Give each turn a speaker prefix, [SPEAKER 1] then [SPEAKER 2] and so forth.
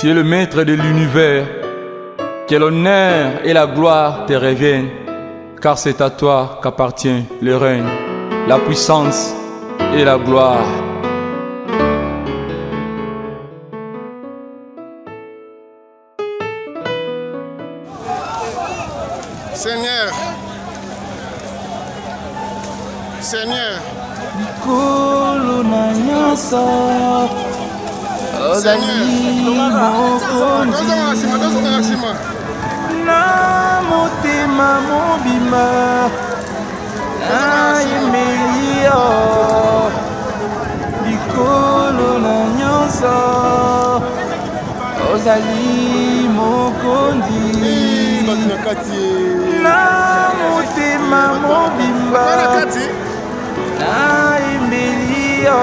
[SPEAKER 1] Tu es le maître de l'univers, que l'honneur et la gloire te reviennent, car c'est à toi qu'appartient le règne, la puissance et la gloire.
[SPEAKER 2] Seigneur, Seigneur,
[SPEAKER 1] Mikolo na nyonso ozali mokonzi na motema mobimba nayembeli yo. Mikolo na nyonso ozali mokonzi na motema mobimba nayembeli yo.